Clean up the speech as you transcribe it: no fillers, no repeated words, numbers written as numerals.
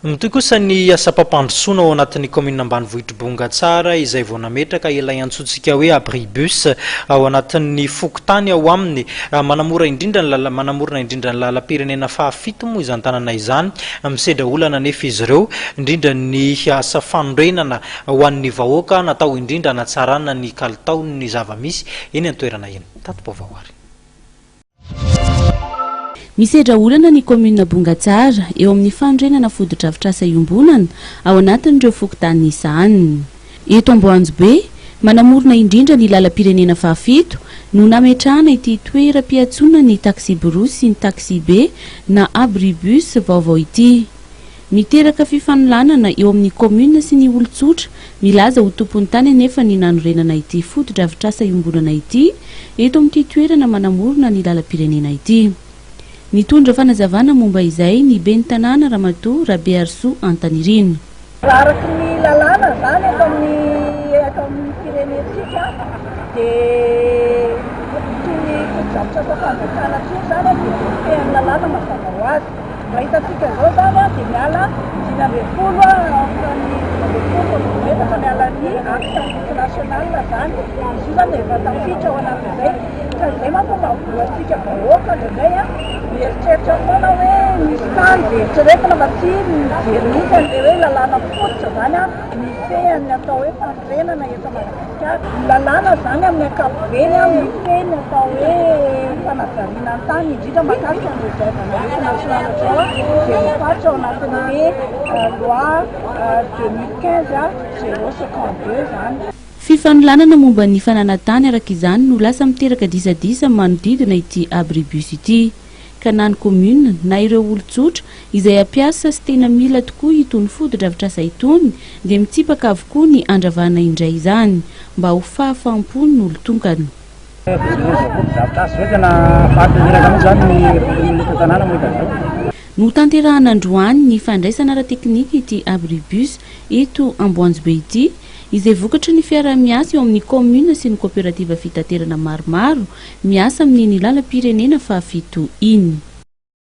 Mitoy kosa ny asa pampandrosoana ao anatin'ny commune ambanivohitra Bongatsara izay vao nametraka ilay antsointsika hoe abribus ao anatin'ny fokontany ao aminy manamorona indrindra ny lalam-pirenena fahafito moa izany tanàna izany misedra olana nefa izy ireo indrindra ny asa fanorenana ho an'ny vahoaka natao indrindra hanatsarana ny kalitaon'ny zava-misy eny an-toerana eny. Tato Bavawary. Misedra olana ny commune Bongatsara eo amin'ny fandrenana fodo-drafitr'asa iombonana ao anatin'ireo fokontany izany. Eto Amboanjobe manamorona indrindra ny lalam-pirenena fahafito no nametrahana ity toeram-piatsonana ny taxi brousse sy ny taxi be na abribus vaovao ity. Miteraka fifanolanana eo amin'ny commune sy ny olon-tsotra milaza ho tompon'ny tany anefa ny nanorenana ity fodo-drafitr'asa iombonana ity eto amin'ity toerana manamorona ny lalam-pirenena ity. Nitondra fanazavana momba izay ny ben'ny tanàna Ramatoa Rabearso Antanirina. Araky ny lalàna zany eto amin'ny firenentsika dia toy ny foto-drafitr'asa fanjakana tsy zany dia fean'ny lalàna mazava ho azy. Mahitantsika izao zany dia miala 2020 fa miala ny acte international zany izy io zany efa tafiditra ao anatin'izay ka izay manko mahavolantsika vahoaka indraindray mieritreritra foana hoe misy tany dia eritreretina fa tsy mijery mihitsy an'ilay hoe lalàna fototra zany mifehany atao hoe fanorenana eto Madagasikara. Lalàna zany amin'ny ankapobeny mifehany atao hoe fanazariana ny tany indrindra mahakasika an'ireo zava-misy nasionala zao dia mifatra ao anatin'ny loi 2015/052 zany. Fifanolanana momba ny fananantany araka izany no lasa miteraka disadisa manodidina ity abribus ity ka na ny commune na ireo olon-tsotra izay ampiasa sy tena mila tokoa itony fodo-drafitr'asa itony dia mitsipaka avokoa ny andravana indray izany mba ho fahafampony ny olo-tongana. No tanterahana androany ny fandraisana ara-teknika ity abribus eto Amboanjobe ity izay vokatra ny fiara-miasa eo amin'ny commune sy ny coopérative fitaterana maromaro miasa amin'ny lalam-pirenena fahafito iny.